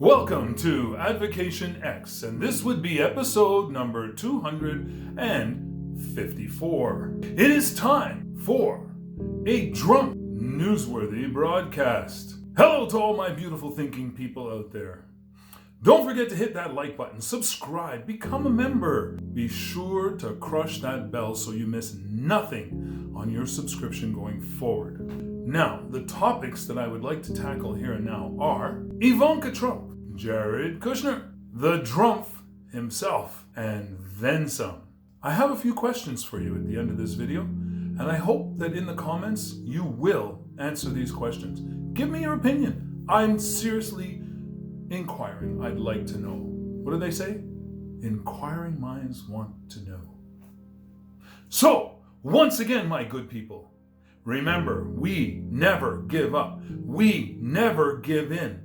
Welcome to Advocation X, and this would be episode number 254. It is time for a drunk, newsworthy broadcast. Hello to all my beautiful thinking people out there. Don't forget to hit that like button, subscribe, become a member. Be sure to crush that bell so you miss nothing on your subscription going forward. Now, the topics that I would like to tackle here and now are Ivanka Trump, Jared Kushner, the Drumpf himself, and then some. I have a few questions for you at the end of this video, and I hope that in the comments you will answer these questions. Give me your opinion. I'm seriously inquiring. I'd like to know. What do they say? Inquiring minds want to know. So, once again, my good people, remember, we never give up. We never give in.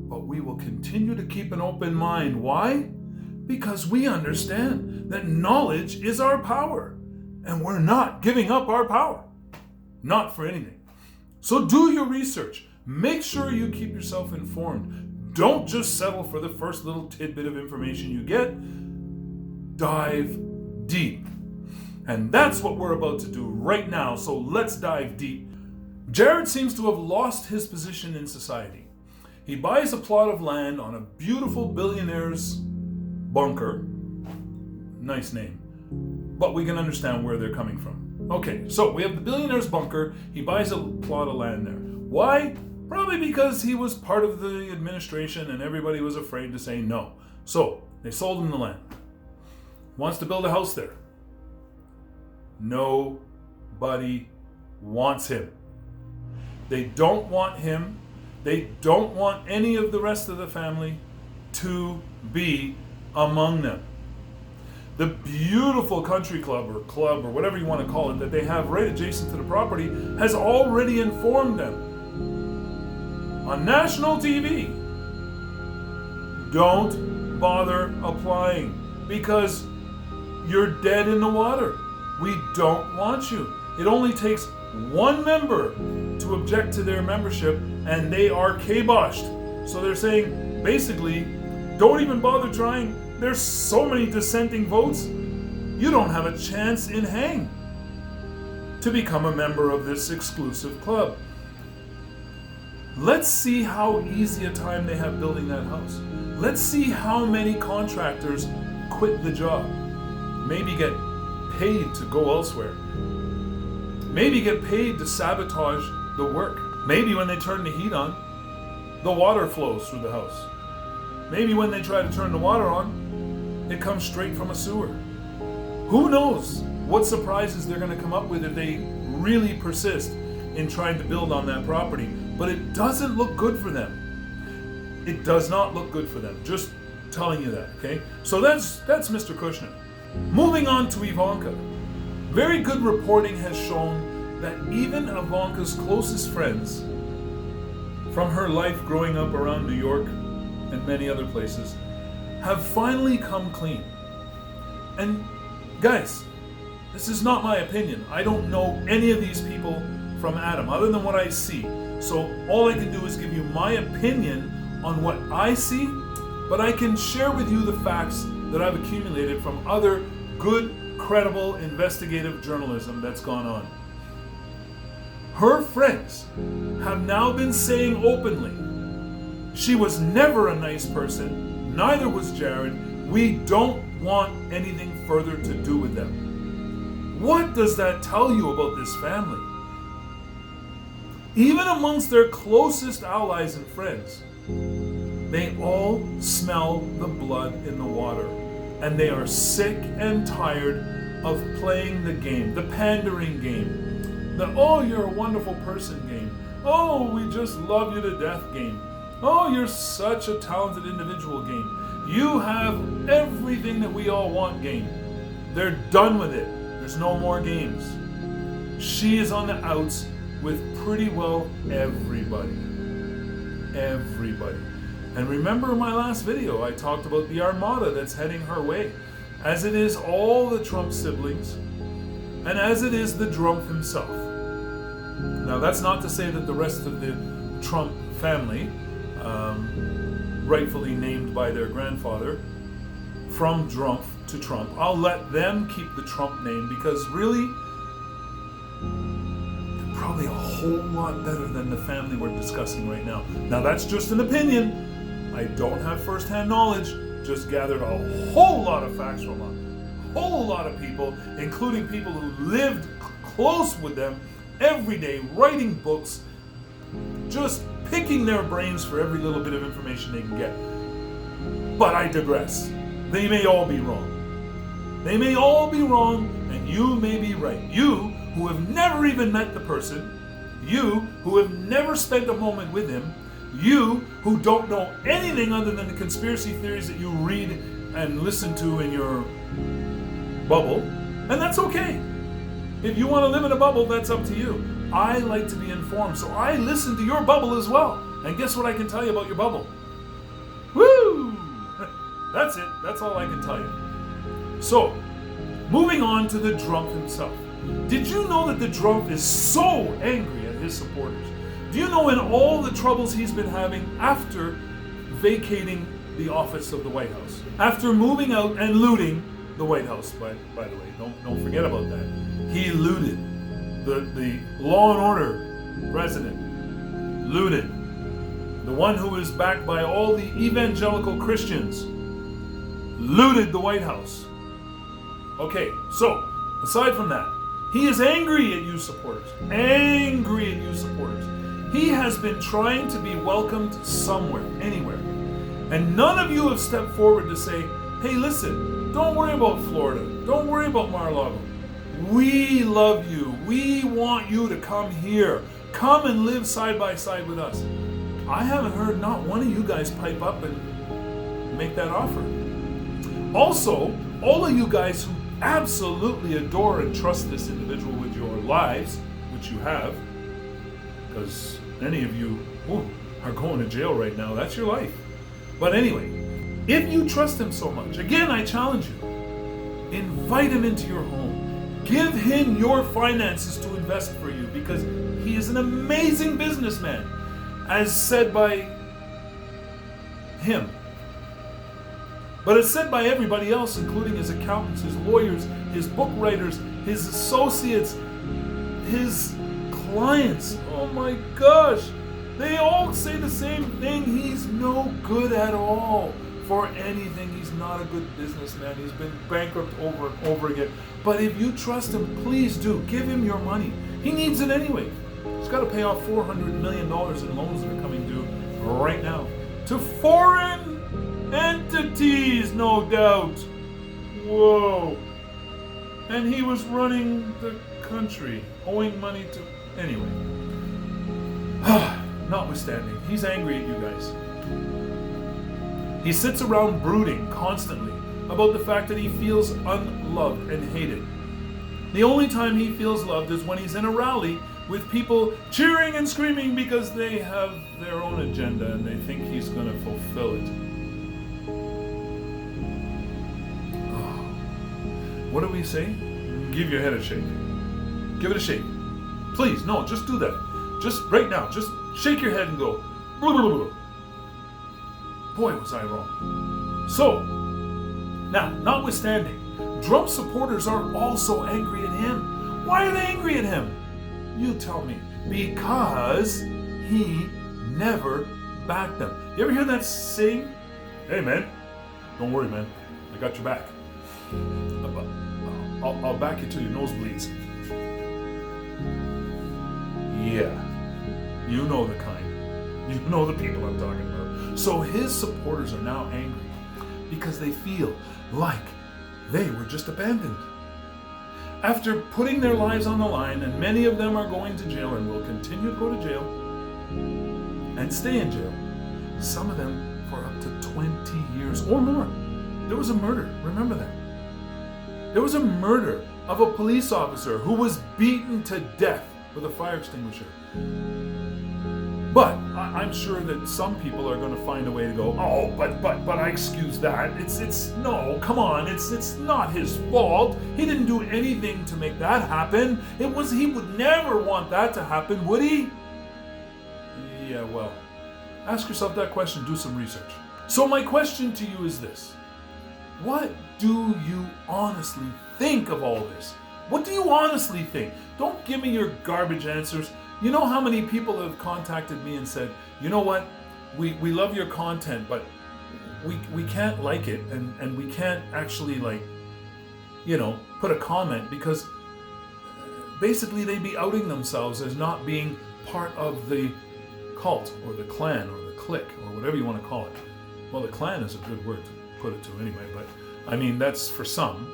But we will continue to keep an open mind. Why? Because we understand that knowledge is our power. And we're not giving up our power. Not for anything. So do your research. Make sure you keep yourself informed. Don't just settle for the first little tidbit of information you get. Dive deep. And that's what we're about to do right now. So let's dive deep. Jared seems to have lost his position in society. He buys a plot of land on a beautiful billionaire's bunker. Nice name. But we can understand where they're coming from. Okay, so we have the billionaire's bunker. He buys a plot of land there. Why? Probably because he was part of the administration and everybody was afraid to say no. So they sold him the land. Wants to build a house there. Nobody wants him. They don't want him. They don't want any of the rest of the family to be among them. The beautiful country club or whatever you want to call it that they have right adjacent to the property has already informed them on national TV, don't bother applying because you're dead in the water. We don't want you. It only takes one member to object to their membership and they are kiboshed. So they're saying, basically, don't even bother trying. There's so many dissenting votes. You don't have a chance in hang to become a member of this exclusive club. Let's see how easy a time they have building that house. Let's see how many contractors quit the job. Maybe get paid to go elsewhere. Maybe get paid to sabotage the work. Maybe when they turn the heat on, the water flows through the house. Maybe when they try to turn the water on, it comes straight from a sewer. Who knows what surprises they're going to come up with if they really persist in trying to build on that property. But it doesn't look good for them. It does not look good for them. Just telling you that, okay? So that's Mr. Kushner. Moving on to Ivanka. Very good reporting has shown that even Ivanka's closest friends from her life growing up around New York and many other places have finally come clean. And guys, this is not my opinion. I don't know any of these people from Adam other than what I see. So all I can do is give you my opinion on what I see, but I can share with you the facts that I've accumulated from other good, credible investigative journalism that's gone on. Her friends have now been saying openly, she was never a nice person, neither was Jared. We don't want anything further to do with them. What does that tell you about this family? Even amongst their closest allies and friends, they all smell the blood in the water. And they are sick and tired of playing the game, the pandering game. The, oh, you're a wonderful person game. Oh, we just love you to death game. Oh, you're such a talented individual game. You have everything that we all want game. They're done with it. There's no more games. She is on the outs with pretty well everybody. Everybody. And remember my last video, I talked about the armada that's heading her way. As it is all the Trump siblings, and as it is the Drumpf himself. Now that's not to say that the rest of the Trump family rightfully named by their grandfather, from Trump to Trump. I'll let them keep the Trump name because really, they're probably a whole lot better than the family we're discussing right now. Now that's just an opinion. I don't have first-hand knowledge, just gathered a whole lot of facts from a whole lot of people, including people who lived close with them every day, writing books, just picking their brains for every little bit of information they can get. But I digress. They may all be wrong. They may all be wrong, and you may be right. You, who have never even met the person, you, who have never spent a moment with him, you, who don't know anything other than the conspiracy theories that you read and listen to in your bubble, and that's okay. If you want to live in a bubble, that's up to you. I like to be informed, so I listen to your bubble as well. And guess what I can tell you about your bubble? Woo! That's it. That's all I can tell you. So, moving on to the Trump himself. Did you know that the Trump is so angry at his supporters? Do you know in all the troubles he's been having after vacating the office of the White House? After moving out and looting the White House, by the way, don't forget about that. He looted. The law and order president looted. The one who is backed by all the evangelical Christians looted the White House. Okay, so aside from that, he is angry at you supporters. Angry at you supporters. He has been trying to be welcomed somewhere, anywhere. And none of you have stepped forward to say, hey, listen, don't worry about Florida. Don't worry about Mar-a-Lago. We love you. We want you to come here. Come and live side by side with us. I haven't heard not one of you guys pipe up and make that offer. Also, all of you guys who absolutely adore and trust this individual with your lives, which you have, because many of you are going to jail right now. That's your life. But anyway, if you trust him so much, again, I challenge you, invite him into your home. Give him your finances to invest for you because he is an amazing businessman, as said by him. But it's said by everybody else, including his accountants, his lawyers, his book writers, his associates, his clients. Oh my gosh. They all say the same thing. He's no good at all for anything. He's not a good businessman. He's been bankrupt over and over again. But if you trust him, please do. Give him your money. He needs it anyway. He's got to pay off $400 million in loans that are coming due right now to foreign entities, no doubt. Whoa. And he was running the country, owing money to... Anyway. Notwithstanding, he's angry at you guys. He sits around brooding constantly about the fact that he feels unloved and hated. The only time he feels loved is when he's in a rally with people cheering and screaming because they have their own agenda and they think he's going to fulfill it. What do we say? Give your head a shake. Give it a shake. Please, no, just do that. Just right now, just shake your head and go, blah, blah, blah. Boy, was I wrong. So, now, notwithstanding, Trump supporters are also angry at him. Why are they angry at him? You tell me. Because he never backed them. You ever hear that saying? Hey, man, don't worry, man. I got your back. I'll back you till your nose bleeds. Yeah. You know the kind. You know the people I'm talking about. So his supporters are now angry because they feel like they were just abandoned. After putting their lives on the line, and many of them are going to jail and will continue to go to jail and stay in jail, some of them for up to 20 years or more. There was a murder, remember that. There was a murder of a police officer who was beaten to death with a fire extinguisher. But I'm sure that some people are going to find a way to go, oh, but I excuse that. It's no, come on, it's not his fault. He didn't do anything to make that happen. He would never want that to happen, would he? Yeah, well, ask yourself that question, do some research. So my question to you is this. What do you honestly think of all this? What do you honestly think? Don't give me your garbage answers. You know how many people have contacted me and said, you know what, we love your content, but we can't like it and we can't actually put a comment because basically they'd be outing themselves as not being part of the cult or the clan or the clique or whatever you want to call it. Well, the clan is a good word to put it to anyway, but I mean, that's for some.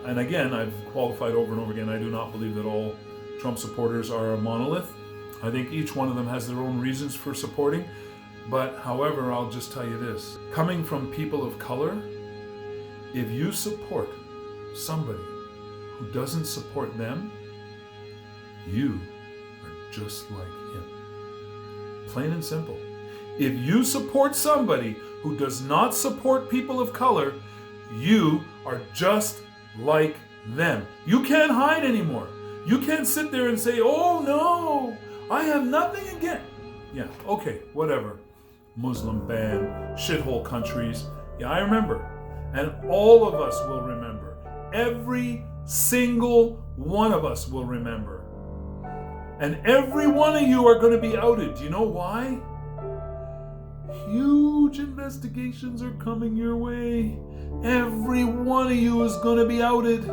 And again, I've qualified over and over again, I do not believe that all Trump supporters are a monolith. I think each one of them has their own reasons for supporting. But however, I'll just tell you this. Coming from people of color, if you support somebody who doesn't support them, you are just like him. Plain and simple. If you support somebody who does not support people of color, you are just like them. You can't hide anymore. You can't sit there and say, oh no, I have nothing against. Yeah, okay, whatever. Muslim ban, shithole countries. Yeah, I remember. And all of us will remember. Every single one of us will remember. And every one of you are going to be outed. Do you know why? Huge investigations are coming your way. Every one of you is going to be outed.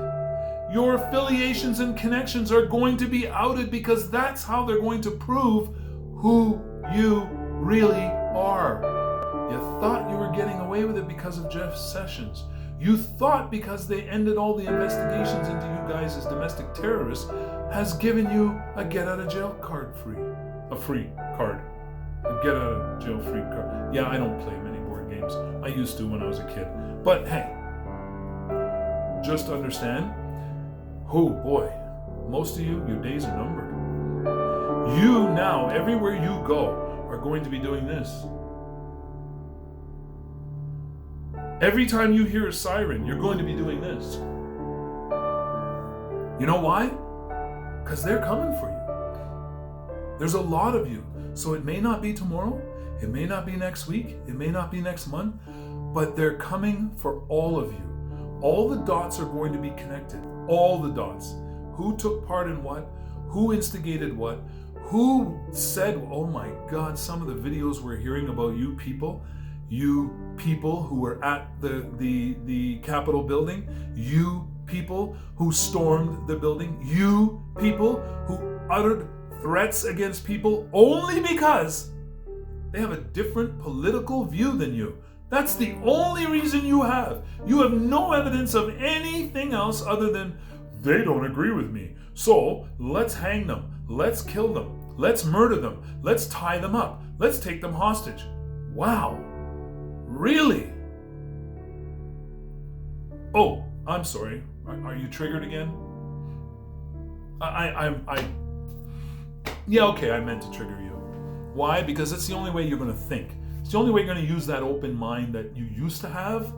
Your affiliations and connections are going to be outed because that's how they're going to prove who you really are. You thought you were getting away with it because of Jeff Sessions. You thought because they ended all the investigations into you guys as domestic terrorists has given you a get out of jail card free. A free card. A get out of jail free card. Yeah, I don't play many board games. I used to when I was a kid. But hey, just understand, oh boy, most of you, your days are numbered. You now, everywhere you go, are going to be doing this. Every time you hear a siren, you're going to be doing this. You know why? Because they're coming for you. There's a lot of you. So it may not be tomorrow, it may not be next week, it may not be next month, but they're coming for all of you. All the dots are going to be connected. All the dots. Who took part in what? Who instigated what? Who said, oh my God, some of the videos we're hearing about you people who were at the Capitol building, you people who stormed the building, you people who uttered threats against people only because they have a different political view than you. That's the only reason you have. You have no evidence of anything else other than they don't agree with me. So let's hang them. Let's kill them. Let's murder them. Let's tie them up. Let's take them hostage. Wow. Really? Oh, I'm sorry. Are you triggered again? Yeah, okay, I meant to trigger you. Why? Because it's the only way you're going to think. It's the only way you're going to use that open mind that you used to have.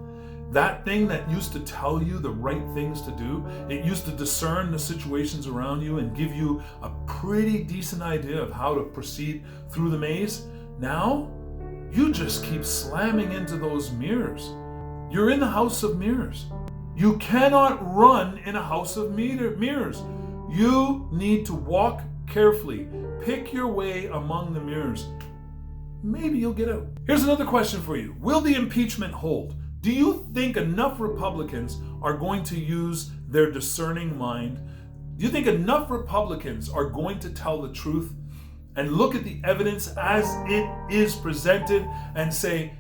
That thing that used to tell you the right things to do. It used to discern the situations around you and give you a pretty decent idea of how to proceed through the maze. Now, you just keep slamming into those mirrors. You're in the house of mirrors. You cannot run in a house of mirrors. You need to walk carefully. Pick your way among the mirrors. Maybe you'll get out. Here's another question for you. Will the impeachment hold? Do you think enough Republicans are going to use their discerning mind? Do you think enough Republicans are going to tell the truth and look at the evidence as it is presented and say,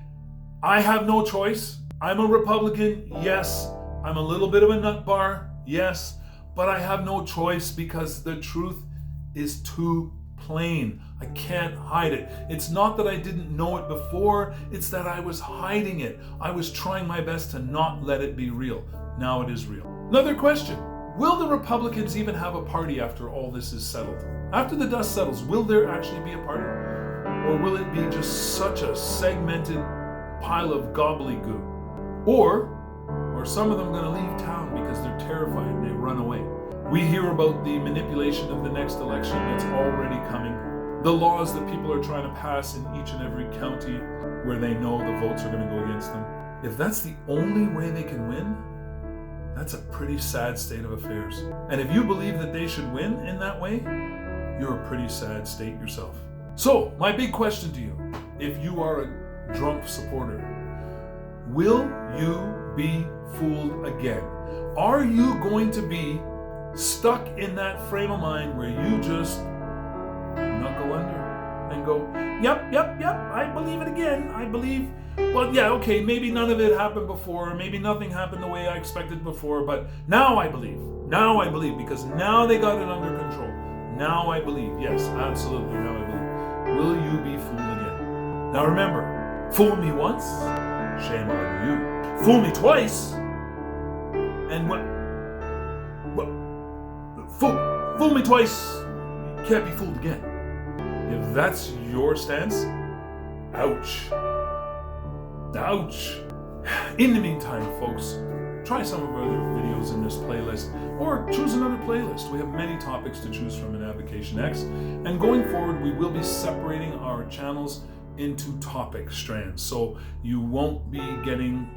I have no choice. I'm a Republican, yes. I'm a little bit of a nut bar, yes. But I have no choice because the truth is too plain. I can't hide it. It's not that I didn't know it before, it's that I was hiding it. I was trying my best to not let it be real. Now it is real. Another question. Will the Republicans even have a party after all this is settled? After the dust settles, will there actually be a party? Or will it be just such a segmented pile of gobbledygook? Or some of them going to leave town because they're terrified and they run away. We hear about the manipulation of the next election that's already coming. The laws that people are trying to pass in each and every county. where they know the votes are going to go against them. If that's the only way they can win, that's a pretty sad state of affairs. And if you believe that they should win in that way, you're a pretty sad state yourself. So, my big question to you, if you are a Trump supporter, will you be fooled again? Are you going to be stuck in that frame of mind where you just knuckle under and go, yep, I believe it again. I believe, well, yeah, okay, maybe none of it happened before, maybe nothing happened the way I expected before, but now I believe, because now they got it under control. Now I believe, yes, absolutely, now I believe. Will you be fooled again? Now remember, fool me once, shame on you. Fool me twice, and fool me twice, you can't be fooled again. If that's your stance, ouch. Ouch. In the meantime, folks, try some of our other videos in this playlist, or choose another playlist. We have many topics to choose from in Avocation X, and going forward, we will be separating our channels into topic strands, so you won't be getting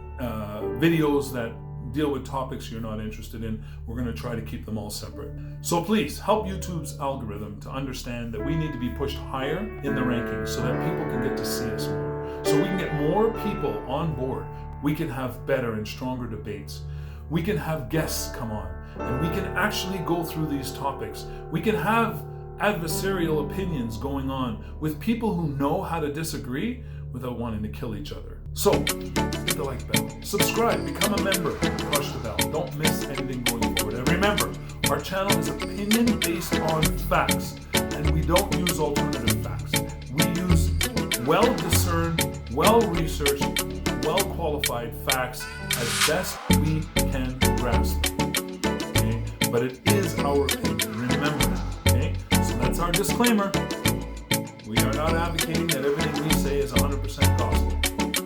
videos that deal with topics you're not interested in. We're going to try to keep them all separate. So please help YouTube's algorithm to understand that we need to be pushed higher in the rankings so that people can get to see us more. So we can get more people on board. We can have better and stronger debates. We can have guests come on, and we can actually go through these topics. We can have adversarial opinions going on with people who know how to disagree without wanting to kill each other. So, hit the like bell, subscribe, become a member, crush the bell. Don't miss anything going forward. And remember, our channel is opinion based on facts, and we don't use alternative facts. We use well-discerned, well-researched, well-qualified facts as best we can grasp them. Okay? But it is our opinion. Remember that. Okay? So that's our disclaimer. We are not advocating that everything we say is 100% gospel.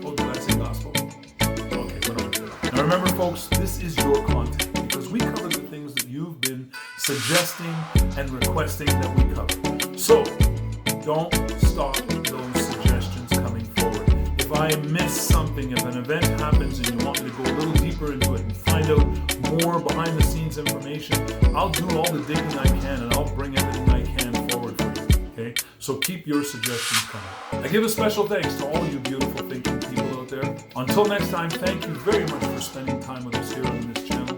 Oh, did I say gospel? Okay, we're not doing that. Now remember, folks, this is your content because we cover the things that you've been suggesting and requesting that we cover. So don't stop those suggestions coming forward. If I miss something, if an event happens and you want me to go a little deeper into it and find out more behind the scenes information, I'll do all the digging I can and I'll bring everything I can forward for you. Okay? So keep your suggestions coming. I give a special thanks to all you beautiful thinking people out there. Until next time, thank you very much for spending time with us here on this channel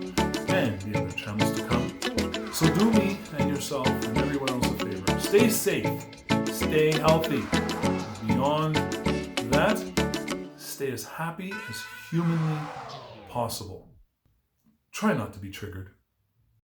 and the other channels to come. So do me and yourself and everyone else a favor. Stay safe. Stay healthy. Beyond that, stay as happy as humanly possible. Try not to be triggered.